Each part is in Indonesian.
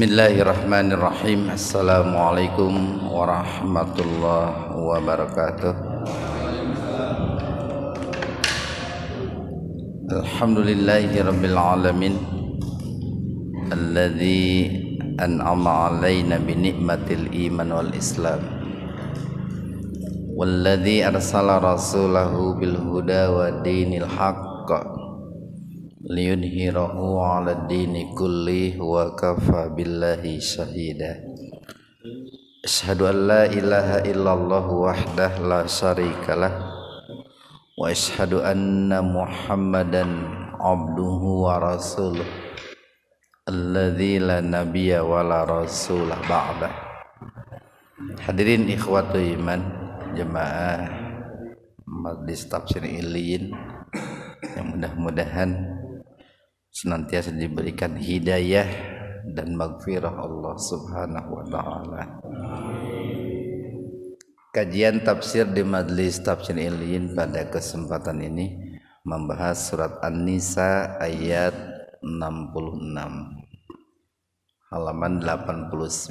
Bismillahirrahmanirrahim. Assalamualaikum warahmatullahi wabarakatuh. Alhamdulillahi rabbil alamin, alladzi an'ama alaina bi ni'matil iman wal islam, walladzi arsala rasulahu bil huda wa dinil haqq liyudhhirahu 'ala ad-dini kulli wa kafa billahi shahida. Asyhadu an la ilaha illallah wahdahu la syarikalah wa asyhadu anna Muhammadan abduhu wa rasuluh alladzi la nabiyya wa la rasulah ba'da. Hadirin ikhwatu iman, jemaah Majlis Tafsir Iliyin yang mudah-mudahan senantiasa diberikan hidayah dan maghfirah Allah Subhanahu wa taala. Kajian tafsir di Majlis Tafsir Iliyin pada kesempatan ini membahas surat An-Nisa ayat 66 halaman 89.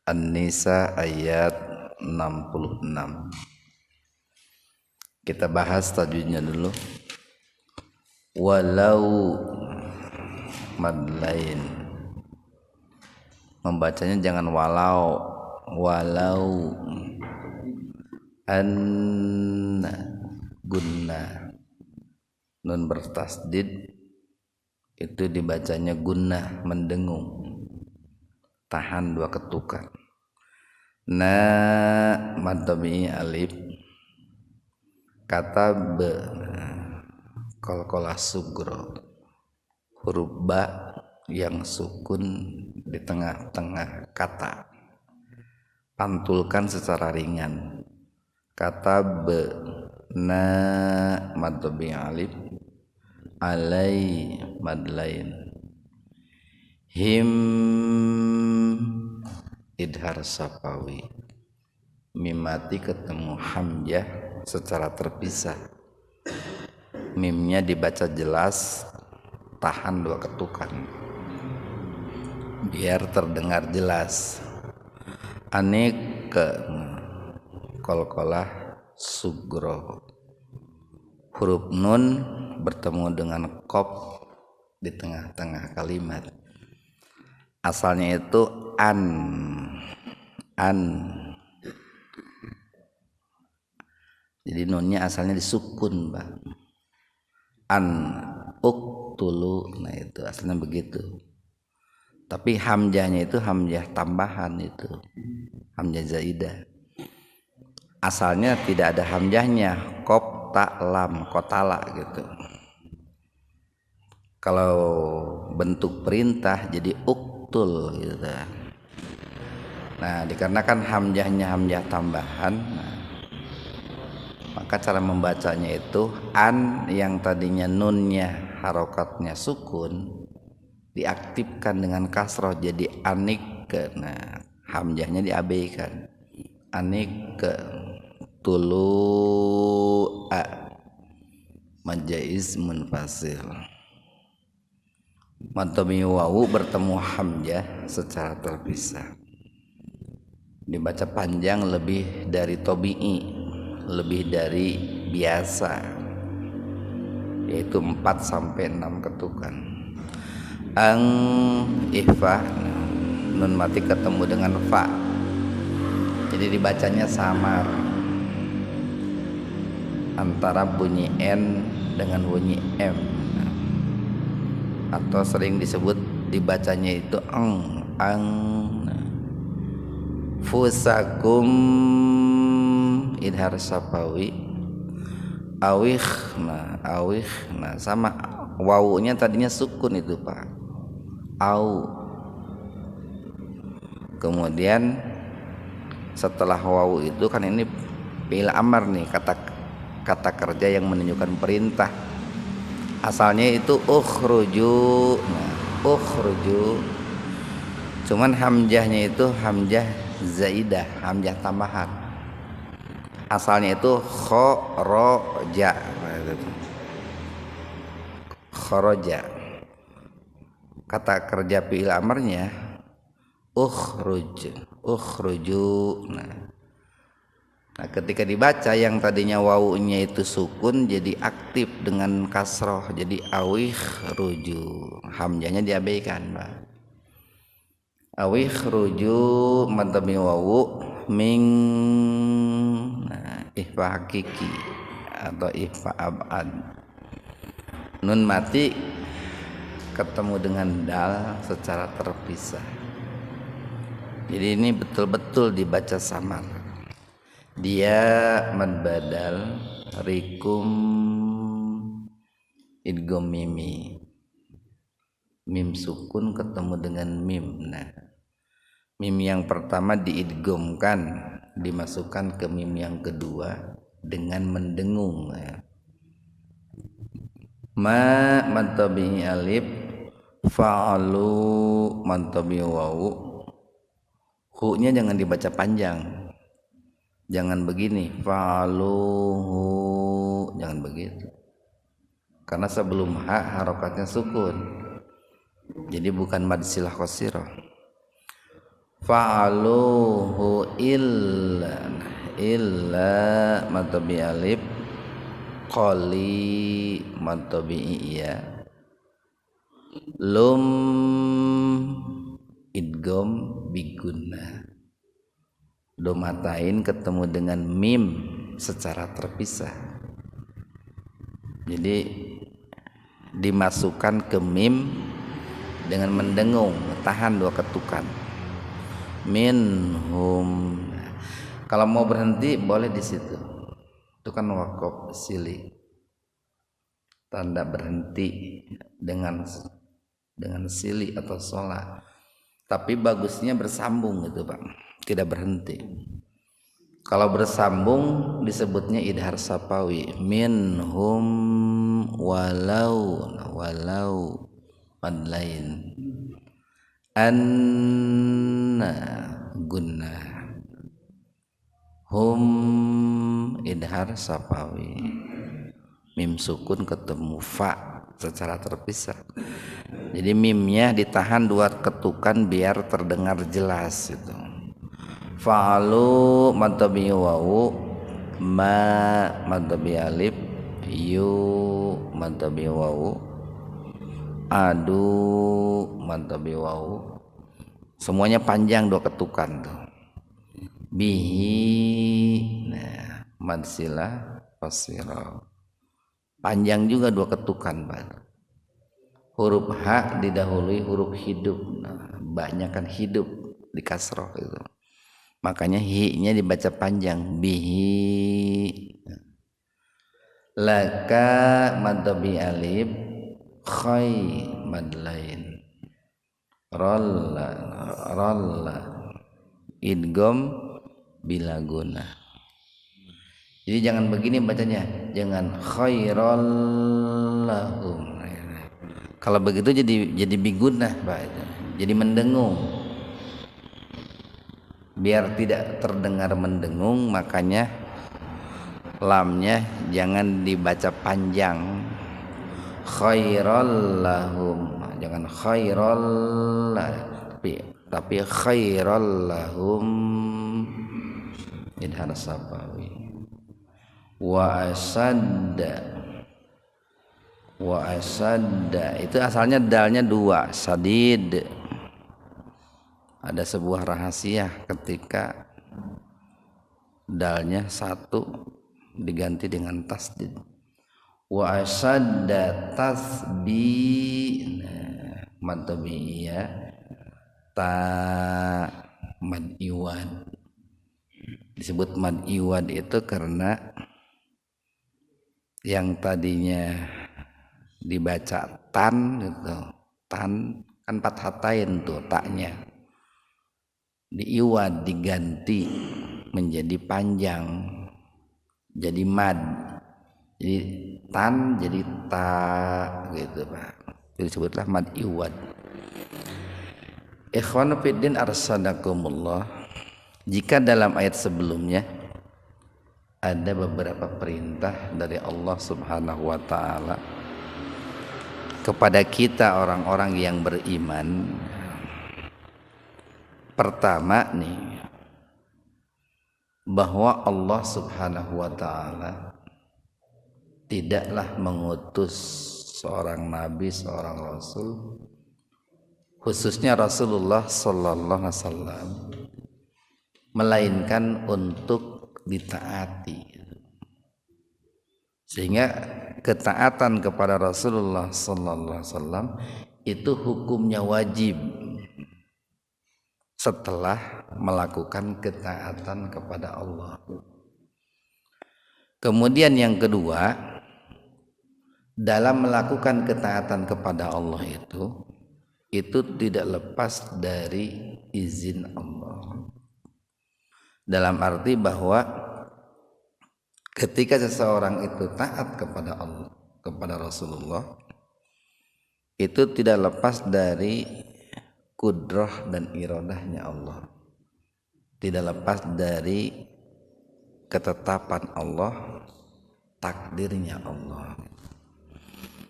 An-Nisa ayat 66. Kita bahas tajwidnya dulu. Walau mad lain, membacanya jangan walau, walau. Anna gunna, nun bertasdid itu dibacanya gunnah, mendengung, tahan dua ketukan. Na mad tabi'i alif, kata be qalqalah sugro, huruf ba yang sukun di tengah-tengah kata, pantulkan secara ringan. Kata be, na mad tabi'i alif, alai mad lain, him idhar sapawi, mimati ketemu hamzah secara terpisah. Mimnya dibaca jelas, tahan dua ketukan biar terdengar jelas. Anik ke qalqalah sugro, huruf nun bertemu dengan qaf di tengah-tengah kalimat. Asalnya itu an. Jadi nunnya asalnya disukun, Pak. An uktulu, nah itu asalnya begitu. Tapi hamzahnya itu hamzah tambahan, itu hamzah zaidah. Asalnya tidak ada hamzahnya, qaf ta lam, qatala gitu. Kalau bentuk perintah jadi uktul gitu. Nah, dikarenakan hamzahnya hamzah tambahan, maka cara membacanya itu an yang tadinya nunnya harokatnya sukun diaktifkan dengan kasroh jadi anik ke. Nah, hamzahnya diabaikan. Anik ke tulu a majaiz munfasil. Mantami wawu bertemu hamzah secara terpisah. Dibaca panjang lebih dari tobi'i, lebih dari biasa, yaitu 4 sampai 6 ketukan. Ang ihfa, nun mati ketemu dengan fa, jadi dibacanya samar antara bunyi n dengan bunyi m, atau sering disebut dibacanya itu ang. Fusakum idhar sapawi, awih, nah sama wawunya tadinya sukun itu, Pak, au. Kemudian setelah wawu itu kan ini fi'il amar nih, kata kerja yang menunjukkan perintah. Asalnya itu ukhruju, nah ukhruju, cuman hamzahnya itu hamzah zaidah, hamzah tambahan. Asalnya itu kharaja, kharaja. kata kerja fi'il amarnya ukhruju. Nah, ketika dibaca yang tadinya wawunya itu sukun jadi aktif dengan kasroh jadi awih ruju, hamzanya diabaikan, Pak. Awih ruju mantami wawu ming, nah, ihfa hakiki atau ihfa abad. Nun mati ketemu dengan dal secara terpisah. Jadi ini betul-betul dibaca samar. Dia mad badal rikum idgham mimi. Mim sukun ketemu dengan mim. Nah, mim yang pertama diidghamkan, dimasukkan ke mim yang kedua dengan mendengung. Ma mantabi alif fa'alu mantabi wawu. Hu-nya jangan dibaca panjang. Jangan begini fa'aluhu, jangan begitu. Karena sebelum ha harokatnya sukun. Jadi bukan mad silah qasirah. Fa'aluhu illa mantabi alif qali mantabi iya. Lum idgham bigunna. Domatain ketemu dengan mim secara terpisah. Jadi dimasukkan ke mim dengan mendengung, tahan 2 ketukan. Minhum. Kalau mau berhenti boleh di situ. Itu kan waqaf sili. Tanda berhenti dengan sili atau sholat. Tapi bagusnya bersambung gitu, Pak. Tidak berhenti. Kalau bersambung disebutnya idhar sapawi. Minhum walau madlain anna gunna. Hum idhar sapawi. Mim sukun ketemu fa secara terpisah. Jadi mimnya ditahan 2 ketukan biar terdengar jelas itu. Fa'alu mantabi wawu ma mantabi alif yu mantabi wawu adu mantabi wawu. Semuanya panjang 2 ketukan tuh. Bihi, nah, mad silah qasirah. Panjang juga 2 ketukan, Pak. Huruf ha didahului huruf hidup. Nah, banyak kan hidup di kasroh itu. Makanya hi-nya dibaca panjang. Bihi. Laka madhabi alif khay madlain. Rolla idgham bila guna. Jadi jangan begini bacanya, jangan khairal lahum. Kalau begitu jadi bigunah, Pak. Jadi mendengung. Biar tidak terdengar mendengung, makanya lamnya jangan dibaca panjang. Khairal lahum, jangan khairal, tapi khairal lahum idhar sapawi. Wa asadda itu asalnya dalnya 2 sadid. Ada sebuah rahasia ketika dalnya 1 diganti dengan tasdid. Wa asadda tasbi, mad tabi'iyah ta mad iwad. Disebut mad iwad itu karena yang tadinya dibaca tan gitu, tan kan fathatain tuh taknya, diiwad diganti menjadi panjang jadi mad, jadi tan jadi ta gitu, Pak. Itu disebutlah mad iwad. Ikhwan fiddin arsadakumullah, jika dalam ayat sebelumnya ada beberapa perintah dari Allah Subhanahu wa taala kepada kita orang-orang yang beriman. Pertama nih, bahwa Allah Subhanahu wa taala tidaklah mengutus seorang nabi, seorang rasul, khususnya Rasulullah sallallahu alaihi wasallam, melainkan untuk ditaati. Sehingga ketaatan kepada Rasulullah sallallahu alaihi wasallam itu hukumnya wajib setelah melakukan ketaatan kepada Allah. Kemudian yang kedua, dalam melakukan ketaatan kepada Allah itu tidak lepas dari izin Allah. Dalam arti bahwa ketika seseorang itu taat kepada Allah, kepada Rasulullah, itu tidak lepas dari kudrah dan iradahnya Allah, tidak lepas dari ketetapan Allah, takdirnya Allah.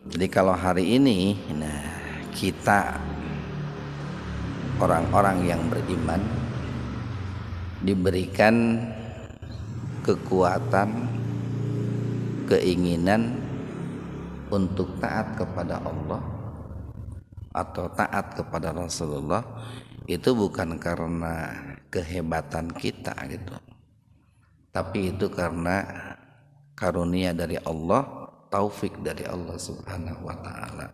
Jadi kalau hari ini, kita orang-orang yang beriman diberikan kekuatan, keinginan untuk taat kepada Allah atau taat kepada Rasulullah, itu bukan karena kehebatan kita gitu, tapi itu karena karunia dari Allah, taufik dari Allah Subhanahu wa taala,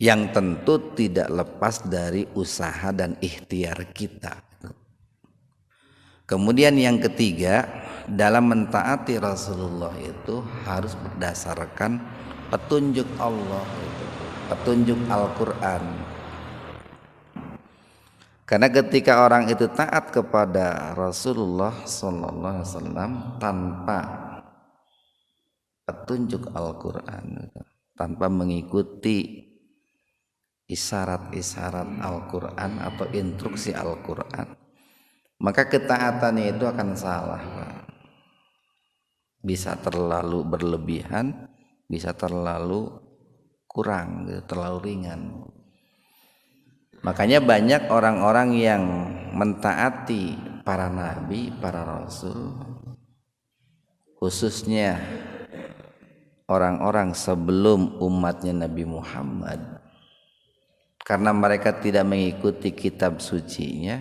yang tentu tidak lepas dari usaha dan ikhtiar kita. Kemudian yang ketiga, dalam mentaati Rasulullah itu harus berdasarkan petunjuk Allah, petunjuk Al-Quran. Karena ketika orang itu taat kepada Rasulullah sallallahu alaihi wasallam tanpa petunjuk Al-Quran, tanpa mengikuti isyarat-isyarat Al-Quran atau instruksi Al-Quran, maka ketaatannya itu akan salah, Pak. Bisa terlalu berlebihan, bisa terlalu kurang, terlalu ringan. Makanya banyak orang-orang yang mentaati para nabi, para rasul, khususnya orang-orang sebelum umatnya Nabi Muhammad, karena mereka tidak mengikuti kitab sucinya,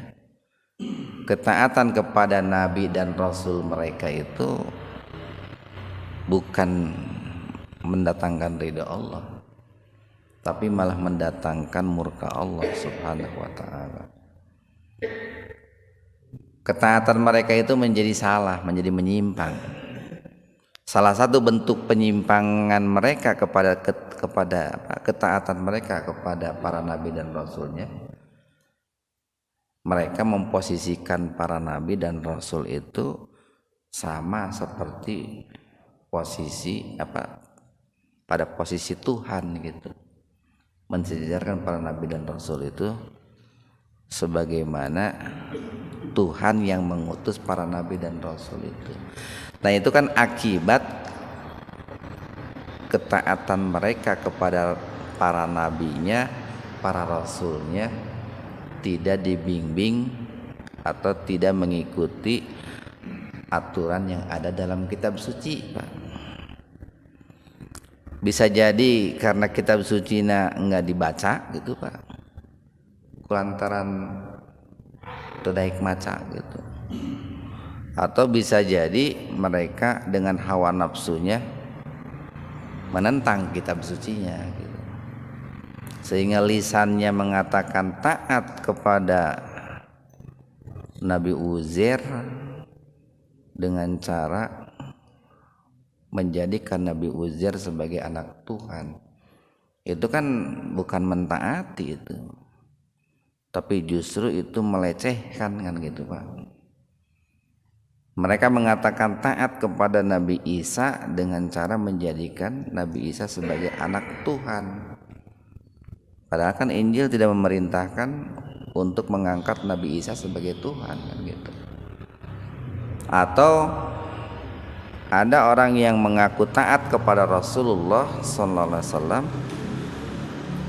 ketaatan kepada nabi dan rasul mereka itu bukan mendatangkan ridha Allah, tapi malah mendatangkan murka Allah Subhanahu wa taala. Ketaatan mereka itu menjadi salah, menjadi menyimpang. Salah satu bentuk penyimpangan mereka kepada ketaatan mereka kepada para nabi dan rasulnya, mereka memposisikan para nabi dan rasul itu sama seperti posisi pada posisi Tuhan gitu. Mensejajarkan para nabi dan rasul itu sebagaimana Tuhan yang mengutus para nabi dan rasul itu. Nah, itu kan akibat ketaatan mereka kepada para nabinya, para rasulnya tidak dibimbing atau tidak mengikuti aturan yang ada dalam kitab suci, Pak. Bisa jadi karena kitab suci nggak dibaca gitu, Pak, kulantaran terdaik maca gitu. Atau bisa jadi mereka dengan hawa nafsunya menentang kitab sucinya gitu. Sehingga lisannya mengatakan taat kepada Nabi Uzair dengan cara menjadikan Nabi Uzair sebagai anak Tuhan. Itu kan bukan mentaati itu, tapi justru itu melecehkan kan gitu, Pak. Mereka mengatakan taat kepada Nabi Isa dengan cara menjadikan Nabi Isa sebagai anak Tuhan. Padahal kan Injil tidak memerintahkan untuk mengangkat Nabi Isa sebagai Tuhan kan gitu. Atau ada orang yang mengaku taat kepada Rasulullah sallallahu alaihi wasallam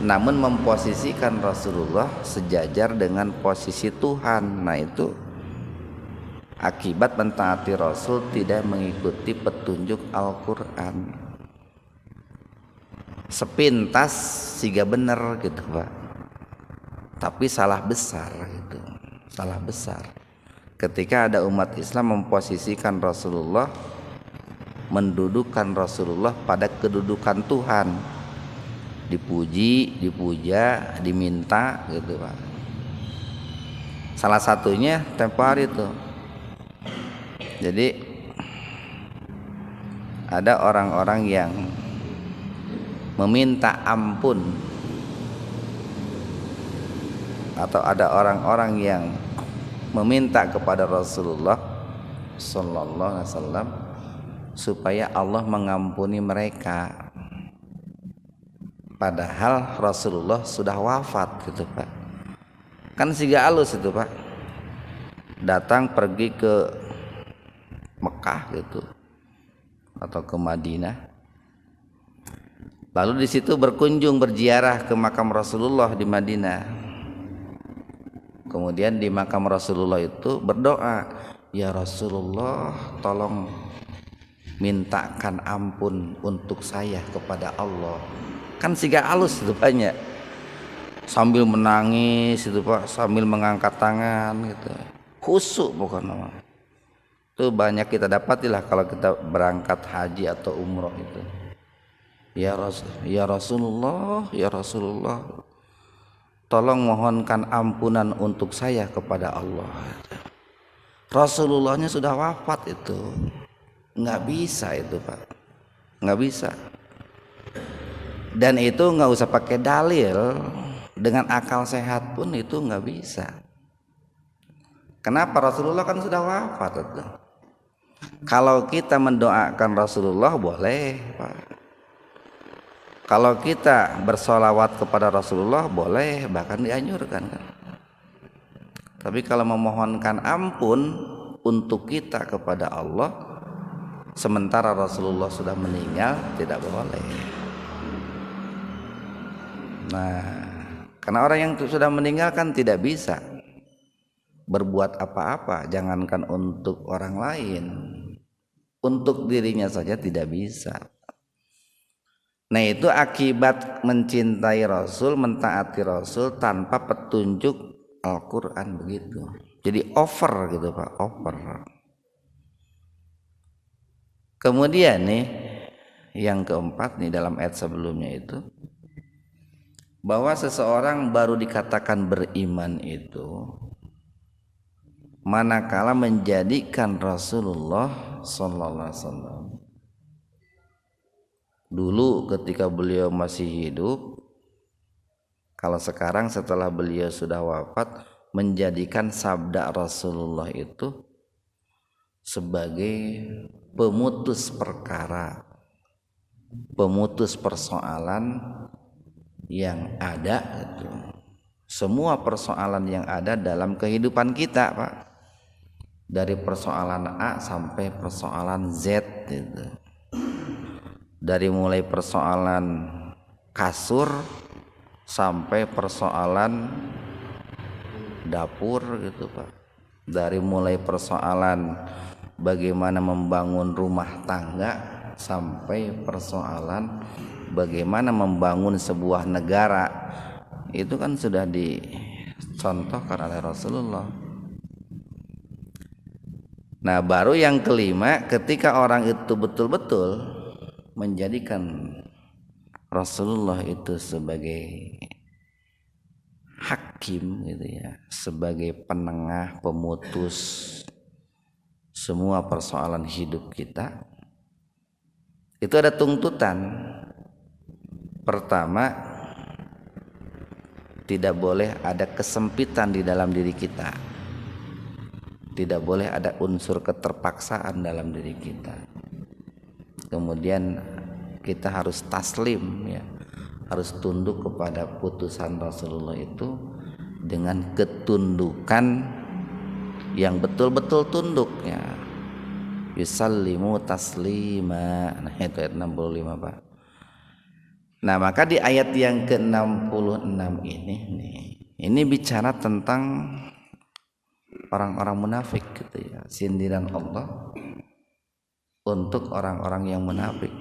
namun memposisikan Rasulullah sejajar dengan posisi Tuhan. Nah, itu akibat mentaati Rasul tidak mengikuti petunjuk Al-Qur'an. Sepintas siga bener gitu, Pak. Tapi salah besar gitu. Salah besar. Ketika ada umat Islam memposisikan Rasulullah, mendudukan Rasulullah pada kedudukan Tuhan, dipuji, dipuja, diminta gitu, Pak. Salah satunya tempo hari itu. Jadi ada orang-orang yang meminta ampun, atau ada orang-orang yang meminta kepada Rasulullah sallallahu alaihi wasallam supaya Allah mengampuni mereka, padahal Rasulullah sudah wafat gitu, Pak. Kan siga alus itu, Pak. Datang pergi ke Mekah gitu atau ke Madinah, lalu di situ berkunjung berziarah ke makam Rasulullah di Madinah. Kemudian di makam Rasulullah itu berdoa, ya Rasulullah, tolong mintakan ampun untuk saya kepada Allah. Kan siga alus itu banyak, sambil menangis itu, Pak, sambil mengangkat tangan gitu, khusyuk pokoknya. Itu banyak kita dapatilah kalau kita berangkat haji atau umroh itu. Ya Rasulullah, ya Rasulullah, tolong mohonkan ampunan untuk saya kepada Allah. Rasulullahnya sudah wafat itu, nggak bisa itu, Pak, nggak bisa. Dan itu nggak usah pakai dalil, dengan akal sehat pun itu nggak bisa. Kenapa? Rasulullah kan sudah wafat itu. Kalau kita mendoakan Rasulullah boleh, Pak. Kalau kita bersolawat kepada Rasulullah boleh, bahkan dianjurkan kan. Tapi kalau memohonkan ampun untuk kita kepada Allah sementara Rasulullah sudah meninggal, tidak boleh. Nah, karena orang yang sudah meninggal kan tidak bisa berbuat apa-apa, jangankan untuk orang lain, untuk dirinya saja tidak bisa. Nah, itu akibat mencintai Rasul, mentaati Rasul tanpa petunjuk Al-Quran begitu. Jadi over gitu, Pak, over. Kemudian nih yang keempat nih dalam ayat sebelumnya itu, bahwa seseorang baru dikatakan beriman itu manakala menjadikan Rasulullah sallallahu alaihi wasallam dulu ketika beliau masih hidup, kalau sekarang setelah beliau sudah wafat, menjadikan sabda Rasulullah itu sebagai pemutus perkara, pemutus persoalan yang ada itu. Semua persoalan yang ada dalam kehidupan kita, Pak, dari persoalan A sampai persoalan Z itu. Dari mulai persoalan kasur sampai persoalan dapur gitu, Pak. Dari mulai persoalan bagaimana membangun rumah tangga sampai persoalan bagaimana membangun sebuah negara, itu kan sudah dicontohkan oleh Rasulullah. Nah, baru yang kelima, ketika orang itu betul-betul menjadikan Rasulullah itu sebagai hakim gitu ya, sebagai penengah, pemutus semua persoalan hidup kita, itu ada tuntutan. Pertama, tidak boleh ada kesempitan di dalam diri kita, tidak boleh ada unsur keterpaksaan dalam diri kita. Kemudian kita harus taslim ya, harus tunduk kepada putusan Rasulullah itu dengan ketundukan yang betul-betul tunduk ya. yusallimu taslima. Nah itu ayat 65 Pak. Nah maka di ayat yang ke-66 ini bicara tentang orang-orang munafik gitu ya, sindiran Allah untuk orang-orang yang munafik.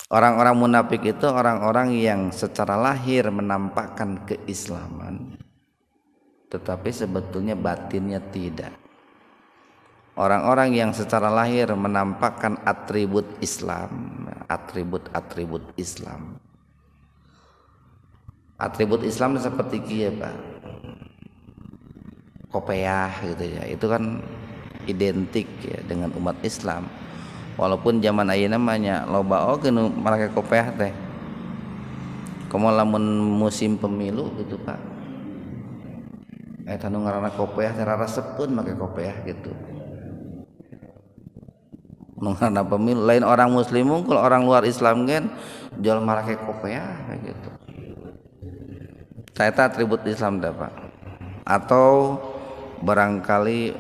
Orang-orang munafik itu orang-orang yang secara lahir menampakkan keislaman tetapi sebetulnya batinnya tidak. Orang-orang yang secara lahir menampakkan atribut Islam, atribut Islam. Atribut Islam seperti kia Pak, kopiah gitu ya, itu kan identik ya dengan umat Islam. Walaupun zaman ayeuna namanya loba oge nu make kopiah teh. Komo lamun musim pemilu gitu Pak. Eta nu ngaranna kopiah teh rarasepkeun make kopiah gitu. Menghana pemilu lain orang muslim, kalau orang luar Islam kan jual marake kopiah kayak gitu. Saya atribut Islam dah Pak. Atau barangkali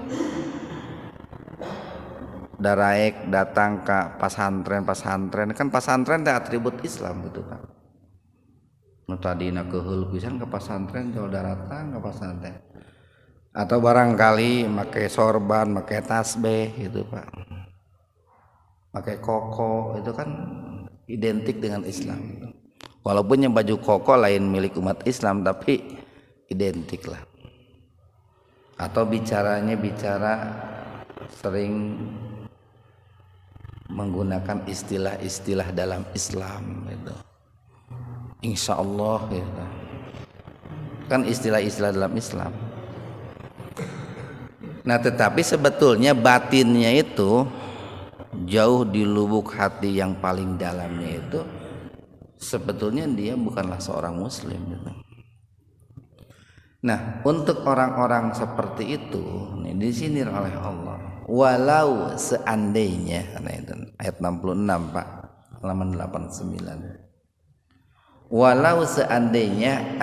daraek datang ke pasantren kan pasantren teh atribut Islam gitu Pak. Nu tadina keheul pisan ke pasantren jual datang ke pasantren. Atau barangkali make sorban, make tasbih gitu Pak. Pakai koko itu kan identik dengan Islam. Walaupun yang baju koko lain milik umat Islam tapi identik lah. Atau bicara sering menggunakan istilah-istilah dalam Islam gitu. Insya Allah gitu. Kan istilah-istilah dalam Islam. Nah tetapi sebetulnya batinnya itu jauh di lubuk hati yang paling dalamnya itu sebetulnya dia bukanlah seorang muslim gitu. Nah untuk orang-orang seperti itu nih disindir oleh Allah, walau seandainya, nah itu ayat 66 Pak, halaman 89. Walau seandainya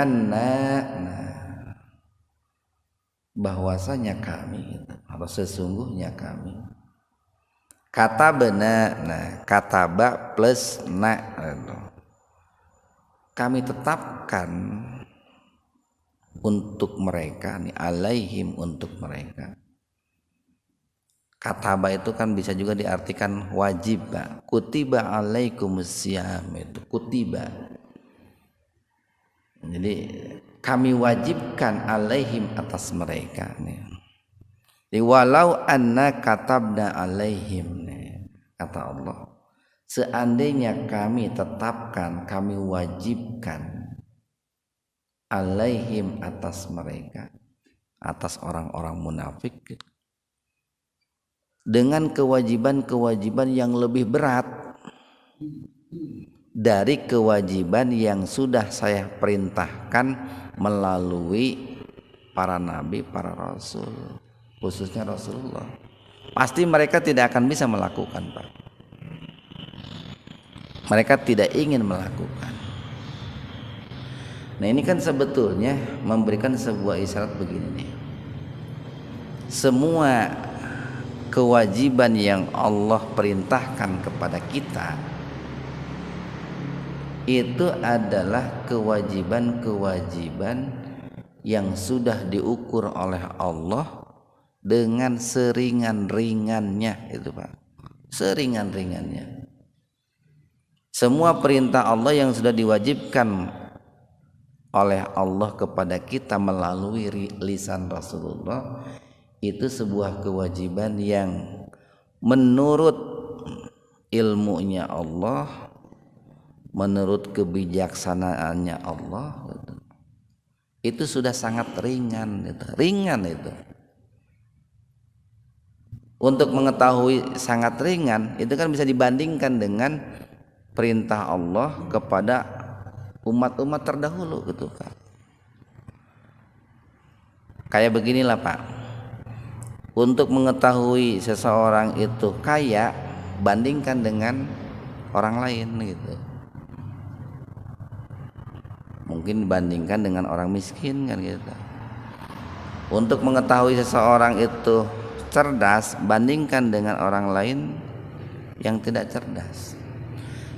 bahwasanya kami gitu, atau sesungguhnya kami kata benar, kataba plus kami tetapkan untuk mereka nih, alaihim untuk mereka. Kataba itu kan bisa juga diartikan wajib Pak. Kutiba alaikumusiyam, itu kutiba. Jadi kami wajibkan alaihim atas mereka nih. Walau anna katabna alaihim, kata Allah, seandainya kami tetapkan, kami wajibkan alaihim atas mereka, atas orang-orang munafik dengan kewajiban-kewajiban yang lebih berat dari kewajiban yang sudah saya perintahkan melalui para nabi, para rasul, khususnya Rasulullah. Pasti mereka tidak akan bisa melakukan Pak. Mereka tidak ingin melakukan. Nah ini kan sebetulnya memberikan sebuah isyarat begini nih. Semua kewajiban yang Allah perintahkan kepada kita itu adalah kewajiban-kewajiban yang sudah diukur oleh Allah dengan seringan-ringannya itu Pak, seringan-ringannya. Semua perintah Allah yang sudah diwajibkan oleh Allah kepada kita melalui lisan Rasulullah itu sebuah kewajiban yang menurut ilmunya Allah, menurut kebijaksanaannya Allah itu sudah sangat ringan itu. Untuk mengetahui sangat ringan itu kan bisa dibandingkan dengan perintah Allah kepada umat-umat terdahulu gitu Pak. Kayak beginilah Pak. Untuk mengetahui seseorang itu kaya, bandingkan dengan orang lain gitu. Mungkin dibandingkan dengan orang miskin kan gitu. Untuk mengetahui seseorang itu cerdas bandingkan dengan orang lain yang tidak cerdas.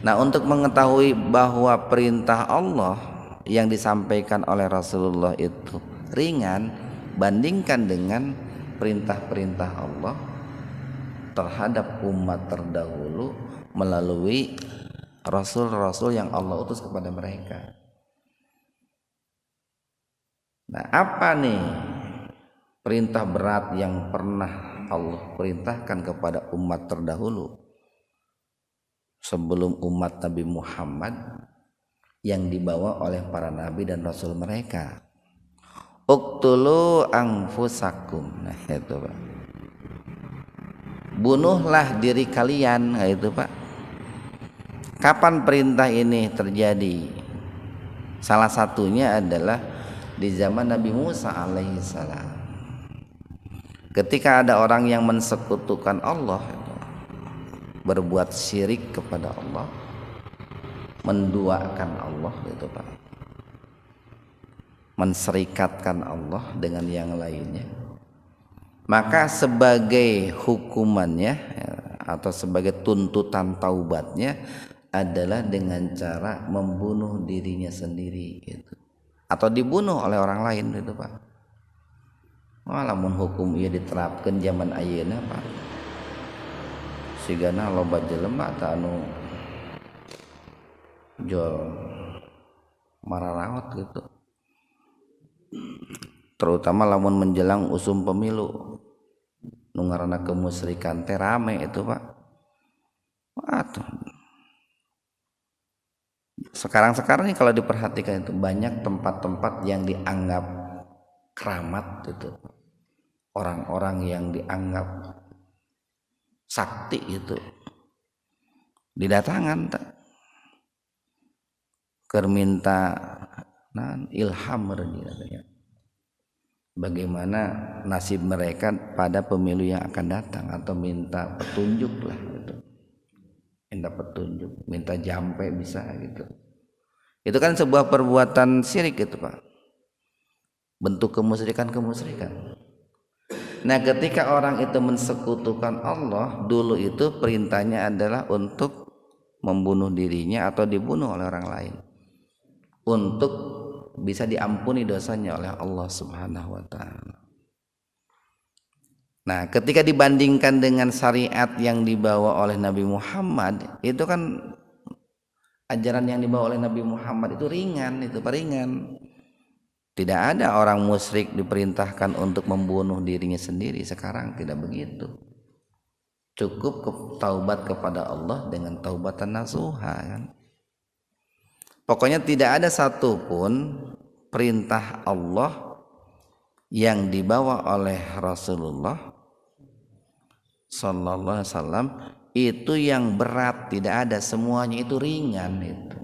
Nah, untuk mengetahui bahwa perintah Allah yang disampaikan oleh Rasulullah itu ringan, bandingkan dengan perintah-perintah Allah terhadap umat terdahulu melalui rasul-rasul yang Allah utus kepada mereka. Nah, apa nih perintah berat yang pernah Allah perintahkan kepada umat terdahulu sebelum umat Nabi Muhammad yang dibawa oleh para nabi dan rasul mereka? Uqtulu anfusakum. Nah, itu Pak. Bunuhlah diri kalian. Nah, itu Pak. Kapan perintah ini terjadi? Salah satunya adalah di zaman Nabi Musa alaihissalam. Ketika ada orang yang mensekutukan Allah, berbuat syirik kepada Allah, menduakan Allah, gitu Pak, menserikatkan Allah dengan yang lainnya, maka sebagai hukumannya atau sebagai tuntutan taubatnya adalah dengan cara membunuh dirinya sendiri, gitu, atau dibunuh oleh orang lain, gitu Pak. Walaupun hukum ia diterapkan zaman ayeuna Pak, sigana loba jelema teh anu jual mararaot gitu, terutama lamun menjelang usum pemilu nu ngaranna kemusyrikan teh rame itu Pak. Atuh sekarang nih kalau diperhatikan itu banyak tempat-tempat yang dianggap keramat itu, orang-orang yang dianggap sakti itu didatangan tak keur minta ilham katanya, bagaimana nasib mereka pada pemilu yang akan datang, atau minta petunjuk lah gitu. Minta petunjuk, minta jampe bisa gitu. Itu kan sebuah perbuatan syirik itu Pak, bentuk kemusyrikan. Nah, ketika orang itu mensekutukan Allah, dulu itu perintahnya adalah untuk membunuh dirinya atau dibunuh oleh orang lain untuk bisa diampuni dosanya oleh Allah Subhanahu wa taala. Nah, ketika dibandingkan dengan syariat yang dibawa oleh Nabi Muhammad, itu kan ajaran yang dibawa oleh Nabi Muhammad itu ringan, itu ringan. Tidak ada orang musyrik diperintahkan untuk membunuh dirinya sendiri. Sekarang tidak begitu. Cukup taubat kepada Allah dengan taubatan nasuha kan. Pokoknya tidak ada satupun perintah Allah yang dibawa oleh Rasulullah sallallahu alaihi wasallam itu yang berat, tidak ada, semuanya itu ringan, itu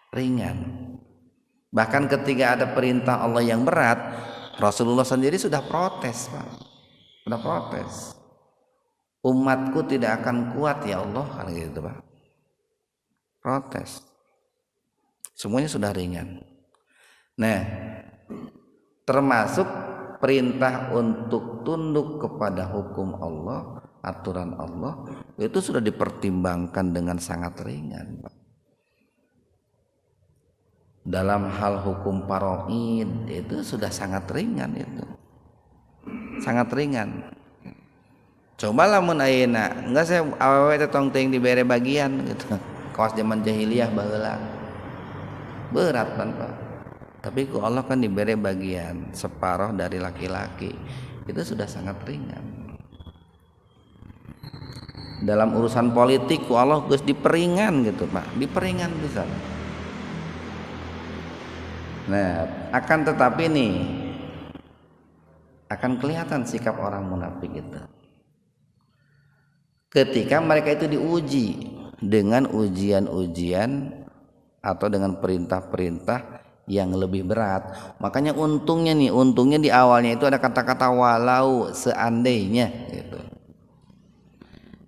ringan. Bahkan ketika ada perintah Allah yang berat, Rasulullah sendiri sudah protes Pak, sudah protes, umatku tidak akan kuat ya Allah, kan gitu Pak, protes. Semuanya sudah ringan. Nah, termasuk perintah untuk tunduk kepada hukum Allah, aturan Allah, itu sudah dipertimbangkan dengan sangat ringan Pak. Dalam hal hukum faraid itu sudah sangat ringan, itu sangat ringan. Coba lamun ayeuna enggak saya awewe teh tong teuing dibere bagian gitu. Kaos zaman jahiliyah baheula berat kan Pak. Tapi ku Allah kan diberi bagian separuh dari laki-laki, itu sudah sangat ringan. Dalam urusan politik ku Allah geus diperingan gitu Pak, diperingan bisa. Nah, akan tetapi nih akan kelihatan sikap orang munafik itu ketika mereka itu diuji dengan ujian-ujian atau dengan perintah-perintah yang lebih berat. Makanya untungnya di awalnya itu ada kata-kata walau, seandainya gitu.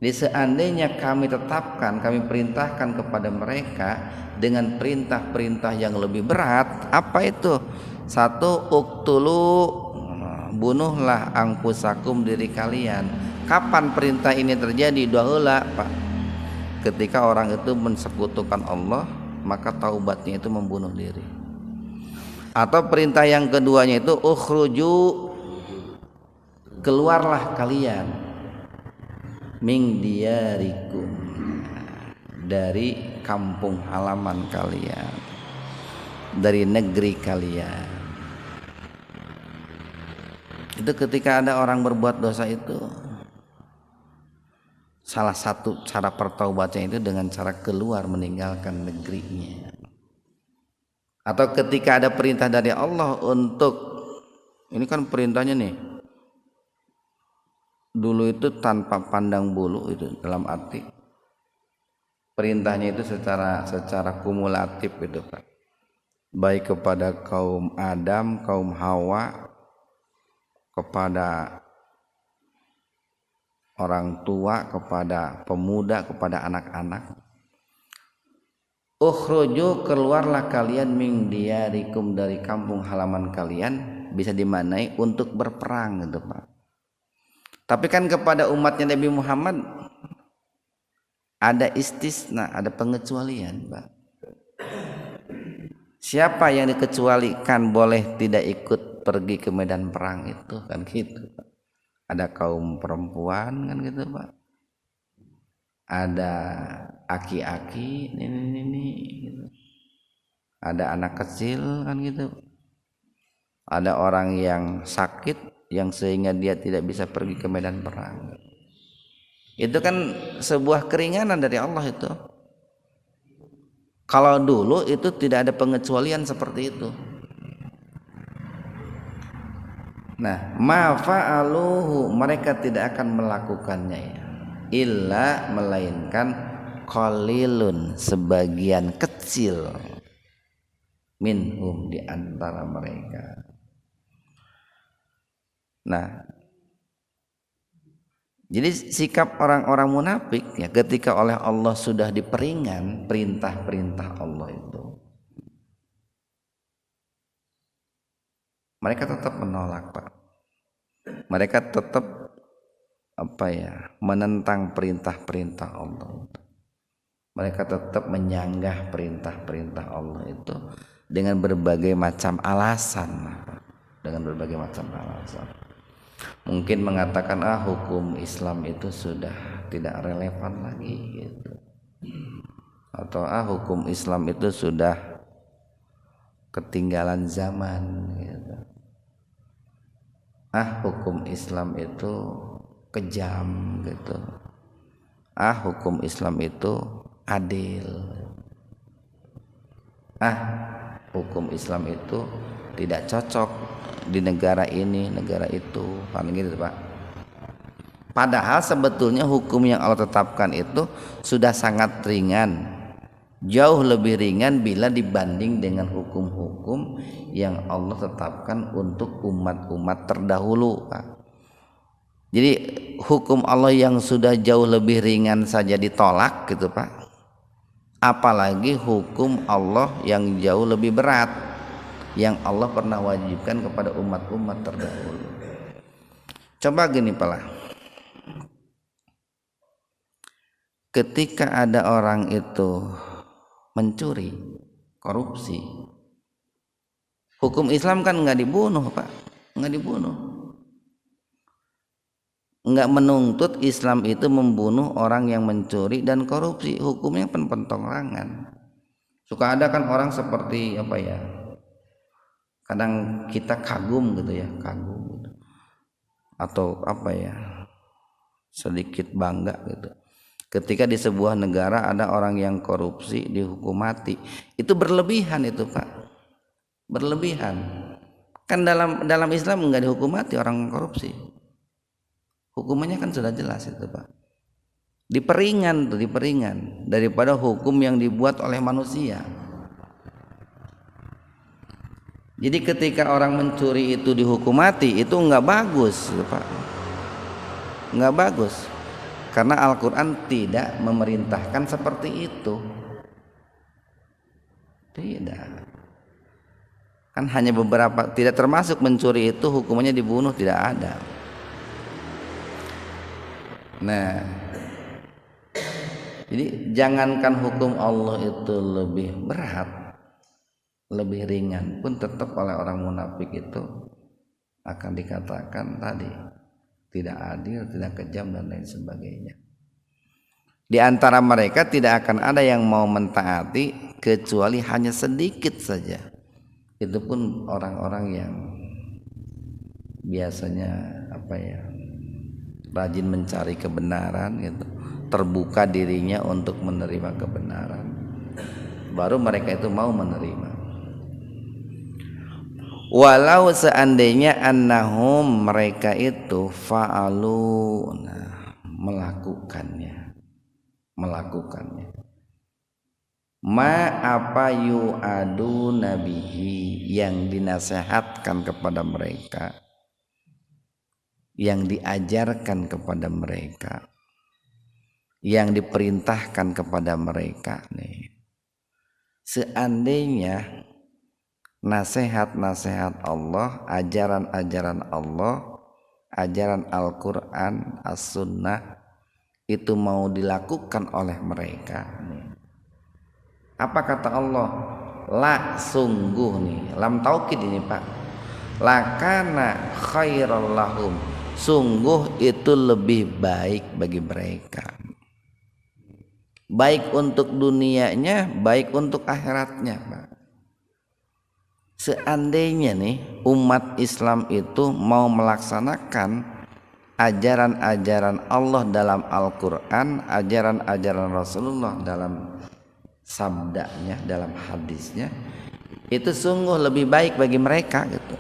Di seandainya kami tetapkan, kami perintahkan kepada mereka dengan perintah-perintah yang lebih berat. Apa itu? Satu, uqtulu, bunuhlah angpusakum diri kalian. Kapan perintah ini terjadi? Daheula, Pak. Ketika orang itu mensekutukan Allah, maka taubatnya itu membunuh diri. Atau perintah yang keduanya itu ukhruju, keluarlah kalian, min diyarikum, dari kampung halaman kalian, dari negeri kalian. Itu ketika ada orang berbuat dosa itu, salah satu cara pertaubatnya itu dengan cara keluar meninggalkan negerinya. Atau ketika ada perintah dari Allah untuk, ini kan perintahnya nih, dulu itu tanpa pandang bulu, itu dalam arti perintahnya itu secara kumulatif itu Pak, baik kepada kaum Adam, kaum Hawa, kepada orang tua, kepada pemuda, kepada anak-anak. Ukhruju, keluarlah kalian, min diyarikum, dari kampung halaman kalian, bisa dimaknai untuk berperang gitu Pak. Tapi kan kepada umatnya Nabi Muhammad ada istisna, ada pengecualian Pak. Siapa yang dikecualikan boleh tidak ikut pergi ke medan perang itu kan gitu Pak. Ada kaum perempuan kan gitu Pak. Ada aki-aki ini gitu. Ada anak kecil kan gitu. Ada orang yang sakit yang sehingga dia tidak bisa pergi ke medan perang. Itu kan sebuah keringanan dari Allah itu. Kalau dulu itu tidak ada pengecualian seperti itu. Nah, ma fa'aluhu, mereka tidak akan melakukannya ya, illa, melainkan qalilun, sebagian kecil, minhum, di antara mereka. Nah, jadi sikap orang-orang munafik ya, ketika oleh Allah sudah diperingan perintah-perintah Allah itu, mereka tetap menolak Pak. Mereka tetap menentang perintah-perintah Allah. Mereka tetap menyanggah perintah-perintah Allah itu dengan berbagai macam alasan. Dengan berbagai macam alasan. Mungkin mengatakan hukum Islam itu sudah tidak relevan lagi gitu. Atau hukum Islam itu sudah ketinggalan zaman gitu. Hukum Islam itu kejam gitu. Hukum Islam itu adil. Hukum Islam itu tidak cocok di negara ini, negara itu, kan gitu Pak. Padahal sebetulnya hukum yang Allah tetapkan itu sudah sangat ringan, jauh lebih ringan bila dibanding dengan hukum-hukum yang Allah tetapkan untuk umat-umat terdahulu Pak. Jadi hukum Allah yang sudah jauh lebih ringan saja ditolak gitu Pak, apalagi hukum Allah yang jauh lebih berat yang Allah pernah wajibkan kepada umat-umat terdahulu. Coba gini Pak, ketika ada orang itu mencuri, korupsi, hukum Islam kan nggak dibunuh Pak, nggak dibunuh, nggak menuntut Islam itu membunuh orang yang mencuri dan korupsi. Hukumnya pentolangan. Suka ada kan orang seperti kadang kita kagum gitu ya, kagum gitu. Atau sedikit bangga gitu ketika di sebuah negara ada orang yang korupsi dihukum mati. Itu berlebihan itu Pak, berlebihan. Kan dalam Islam nggak dihukum mati orang korupsi, hukumannya kan sudah jelas itu Pak. Diperingan daripada hukum yang dibuat oleh manusia. Jadi ketika orang mencuri itu dihukum mati, itu nggak bagus Pak, nggak bagus. Karena Al-Quran tidak memerintahkan seperti itu. Tidak. Kan hanya beberapa, tidak termasuk mencuri itu hukumannya dibunuh, tidak ada. Nah, jadi jangankan hukum Allah itu lebih berat, lebih ringan pun tetap oleh orang munafik itu akan dikatakan tadi tidak adil, tidak kejam dan lain sebagainya. Di antara mereka tidak akan ada yang mau mentaati kecuali hanya sedikit saja. Itu pun orang-orang yang biasanya rajin mencari kebenaran gitu, terbuka dirinya untuk menerima kebenaran, baru mereka itu mau menerima. Walau seandainya annahum mereka itu fa'alu, melakukannya ma apa yu'adu nabihi, yang dinasehatkan kepada mereka, yang diajarkan kepada mereka, yang diperintahkan kepada mereka nih. Seandainya nasihat-nasihat Allah, ajaran-ajaran Allah, ajaran Al-Quran, As-Sunnah itu mau dilakukan oleh mereka nih. Apa kata Allah? La, sungguh nih, lam taukid ini Pak, lakana khairal lahum, sungguh itu lebih baik bagi mereka, baik untuk dunianya, baik untuk akhiratnya Pak. Seandainya nih umat Islam itu mau melaksanakan ajaran-ajaran Allah dalam Al-Quran, ajaran-ajaran Rasulullah dalam sabdanya, dalam hadisnya, itu sungguh lebih baik bagi mereka gitu.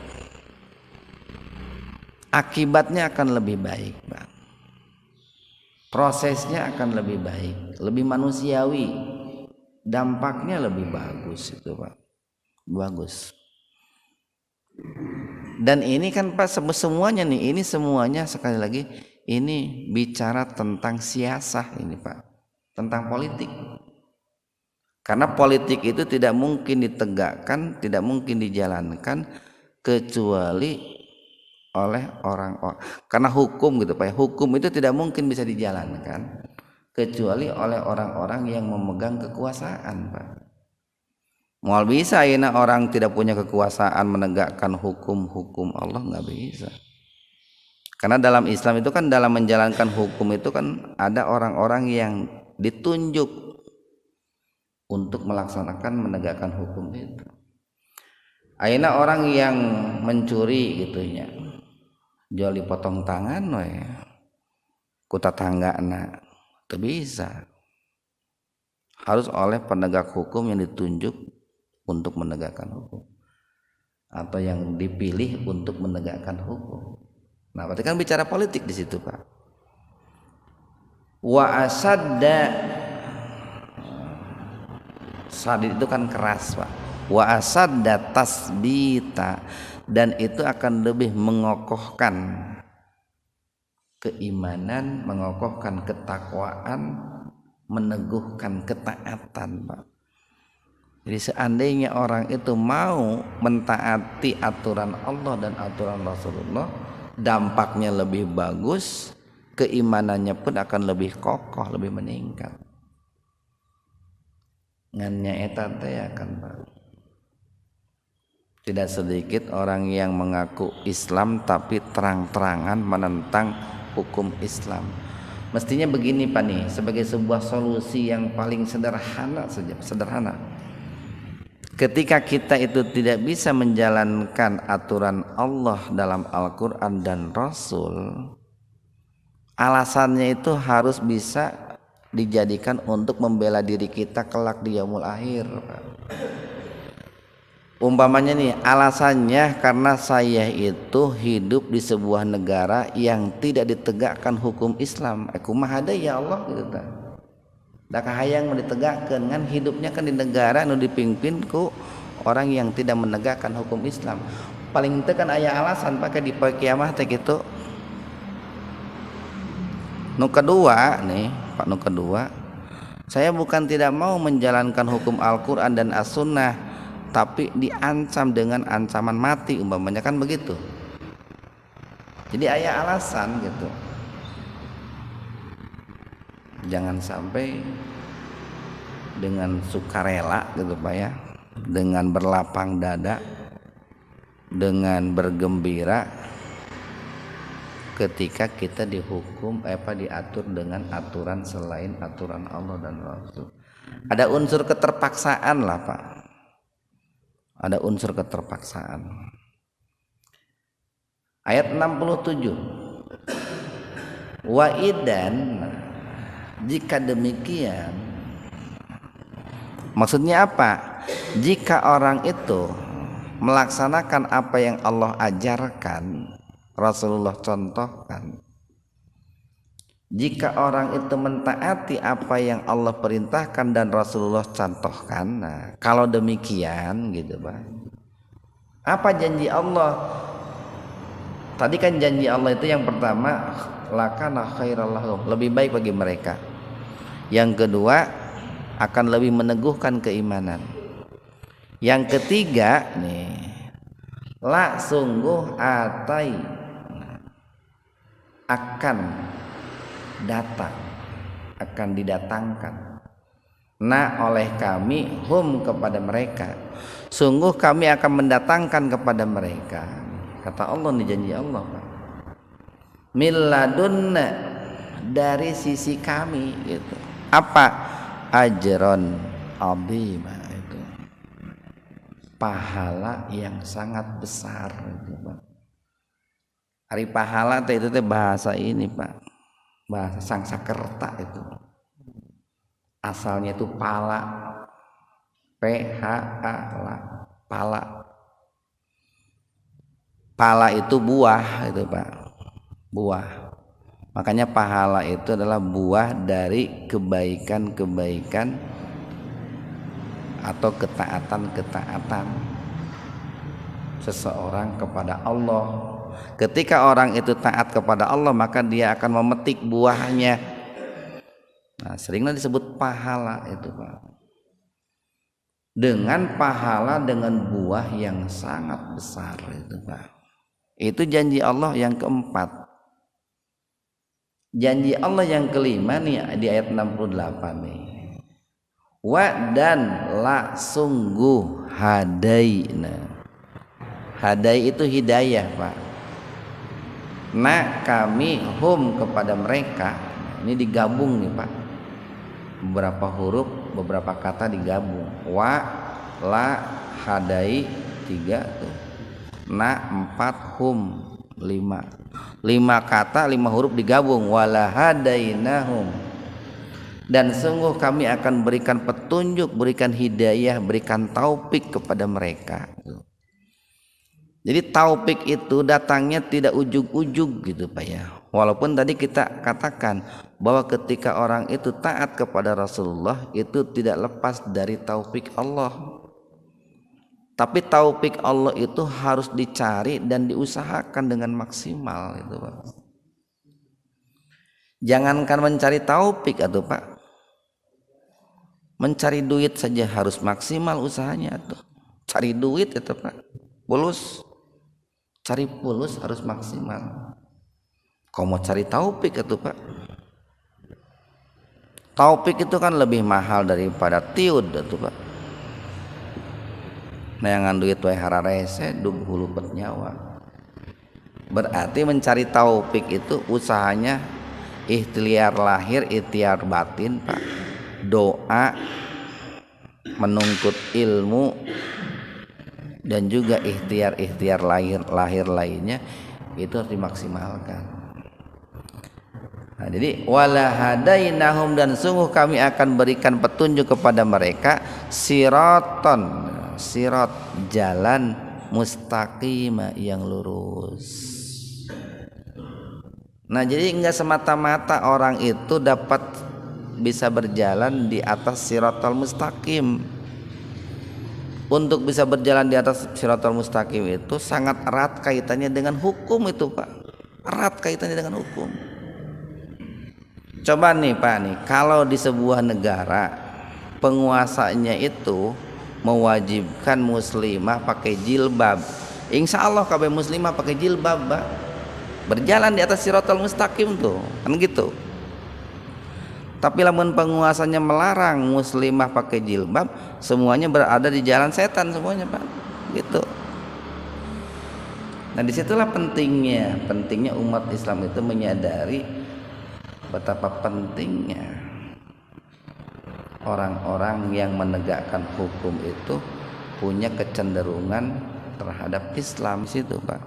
Akibatnya akan lebih baik Pak. Prosesnya akan lebih baik, lebih manusiawi, dampaknya lebih bagus itu Pak. Bagus. Dan ini kan Pak semuanya nih, ini semuanya sekali lagi ini bicara tentang siasah ini Pak, tentang politik. Karena politik itu tidak mungkin ditegakkan, tidak mungkin dijalankan kecuali oleh orang-orang. Karena hukum gitu Pak, hukum itu tidak mungkin bisa dijalankan kecuali oleh orang-orang yang memegang kekuasaan Pak. Mual bisa ayeuna orang tidak punya kekuasaan menegakkan hukum-hukum Allah, nggak bisa. Karena dalam Islam itu kan dalam menjalankan hukum itu kan ada orang-orang yang ditunjuk untuk melaksanakan menegakkan hukum itu. Ayeuna orang yang mencuri gitunya, jual dipotong tangan we ku tatanggana, teu bisa. Harus oleh penegak hukum yang ditunjuk untuk menegakkan hukum, atau yang dipilih untuk menegakkan hukum. Nah, berarti kan bicara politik di situ Pak. Wa asadda, sadid itu kan keras Pak. Wa asadda tasbita, dan itu akan lebih mengokohkan keimanan, mengokohkan ketakwaan, meneguhkan ketaatan Pak. Jadi seandainya orang itu mau mentaati aturan Allah dan aturan Rasulullah, dampaknya lebih bagus, keimanannya pun akan lebih kokoh, lebih meningkat. Ngannya eta teh akan Pak. Tidak sedikit orang yang mengaku Islam tapi terang-terangan menentang hukum Islam. Mestinya begini Pak nih, sebagai sebuah solusi yang paling sederhana saja, sederhana. Ketika kita itu tidak bisa menjalankan aturan Allah dalam Al-Quran dan Rasul, alasannya itu harus bisa dijadikan untuk membela diri kita kelak di yaumul akhir. Umpamanya nih, alasannya karena saya itu hidup di sebuah negara yang tidak ditegakkan hukum Islam. Kumaha deui ya Allah gitu tah. Da kahayang mau ditegakkeun kan hidupnya kan di negara nu dipimpin ku orang yang tidak menegakkan hukum Islam. Paling teu kan aya alasan pakai di poe kiamat teh kitu. Nu kedua nih, Pak, nu kedua, saya bukan tidak mau menjalankan hukum Al-Quran dan As-Sunnah, tapi diancam dengan ancaman mati umpamanya, kan begitu. Jadi aya alasan gitu. Jangan sampai dengan sukarela gitu Pak ya, dengan berlapang dada, dengan bergembira ketika kita dihukum diatur dengan aturan selain aturan Allah dan Rasul. Ada unsur keterpaksaan lah Pak. Ada unsur keterpaksaan. Ayat 67. Wa idan, jika demikian, maksudnya apa? Jika orang itu melaksanakan apa yang Allah ajarkan, Rasulullah contohkan, jika orang itu mentaati apa yang Allah perintahkan dan Rasulullah contohkan, nah kalau demikian gitu Pak, apa janji Allah? Tadi kan janji Allah itu yang pertama lakana khairal lahum, lebih baik bagi mereka. Yang kedua akan lebih meneguhkan keimanan. Yang ketiga nih, la sungguh atai akan datang, akan didatangkan oleh kami hum kepada mereka, sungguh kami akan mendatangkan kepada mereka, kata Allah nih, janji Allah Pak, milladunna, dari sisi kami gitu. Apa? Ajron azima, itu pahala yang sangat besar gitu Pak. Hari pahala itu bahasa ini Pak, bahasa Sangsakerta itu. Asalnya itu pala, PHA, pala. Pala itu buah itu Pak, buah. Makanya pahala itu adalah buah dari kebaikan-kebaikan atau ketaatan-ketaatan seseorang kepada Allah. Ketika orang itu taat kepada Allah, maka dia akan memetik buahnya. Nah, seringlah disebut pahala itu Pak. Dengan pahala, dengan buah yang sangat besar itu Pak. Itu janji Allah yang keempat. Janji Allah yang kelima nih di ayat 68 nih. Wa dan la sungguh hadaina. Hadai itu hidayah Pak. Kami hum kepada mereka. Ini digabung nih Pak. Beberapa huruf, beberapa kata digabung. Wa, la, hadai 3 tuh. 4, hum 5. 5 kata, 5 huruf digabung. Wala hadainahum. Dan sungguh kami akan berikan petunjuk, berikan hidayah, berikan taufik kepada mereka. Jadi taufik itu datangnya tidak ujug-ujug gitu Pak ya. Walaupun tadi kita katakan bahwa ketika orang itu taat kepada Rasulullah itu tidak lepas dari taufik Allah. Tapi taufik Allah itu harus dicari dan diusahakan dengan maksimal itu Pak. Jangankan mencari taufik atau Pak, mencari duit saja harus maksimal usahanya tuh. Cari duit itu Pak, pulus. Cari pulus harus maksimal. Kau mau cari taufik itu Pak, taufik itu kan lebih mahal daripada tiud itu Pak. Neangan duit wae hararese dug hulupet nyawa. Berarti mencari taufik itu usahanya ikhtiar lahir, ikhtiar batin Pak. Doa, menuntut ilmu, dan juga ikhtiar lahir lainnya itu harus dimaksimalkan. Nah, jadi wala hadainahum, dan sungguh kami akan berikan petunjuk kepada mereka siraton, sirat jalan mustaqim yang lurus. Nah, jadi enggak semata-mata orang itu dapat bisa berjalan di atas siratal mustaqim. Untuk bisa berjalan di atas siratal mustaqim itu sangat erat kaitannya dengan hukum itu Pak. Erat kaitannya dengan hukum. Coba nih Pak nih, kalau di sebuah negara penguasanya itu mewajibkan muslimah pakai jilbab. Insya Allah kabeh muslimah pakai jilbab, Pak. Berjalan di atas siratal mustaqim tuh, kan gitu. Tapi lamun penguasanya melarang muslimah pakai jilbab, semuanya berada di jalan setan semuanya, Pak. Gitu. Nah, disitulah pentingnya umat Islam itu menyadari betapa pentingnya orang-orang yang menegakkan hukum itu punya kecenderungan terhadap Islam situ, Pak.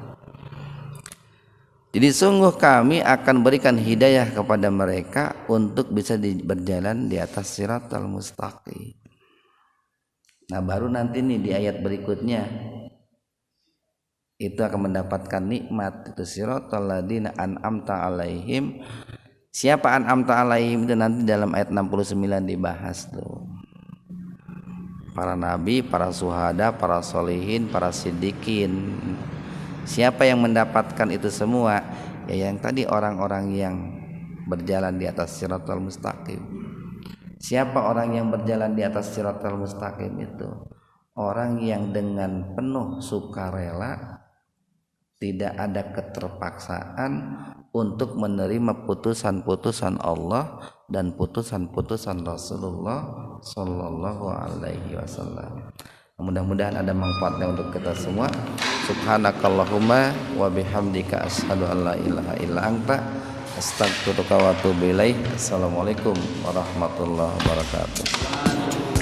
Jadi sungguh kami akan berikan hidayah kepada mereka untuk bisa berjalan di atas siratal mustaqim. Nah, baru nanti nih di ayat berikutnya itu akan mendapatkan nikmat, itu siratal ladzina an'amta alaihim. Siapa an'amta alaihim itu nanti dalam ayat 69 dibahas tuh. Para nabi, para syuhada, para solihin, para siddiqin. Siapa yang mendapatkan itu semua? Ya yang tadi orang-orang yang berjalan di atas siratal mustaqim. Siapa orang yang berjalan di atas siratal mustaqim itu? Orang yang dengan penuh sukarela, tidak ada keterpaksaan untuk menerima putusan-putusan Allah dan putusan-putusan Rasulullah Sallallahu Alaihi Wasallam. Mudah-mudahan ada manfaatnya untuk kita semua. Subhanakallahumma wa bihamdika asyhadu an la ilaha illa anta astaghfiruka wa atubu ilaik. Assalamualaikum warahmatullahi wabarakatuh.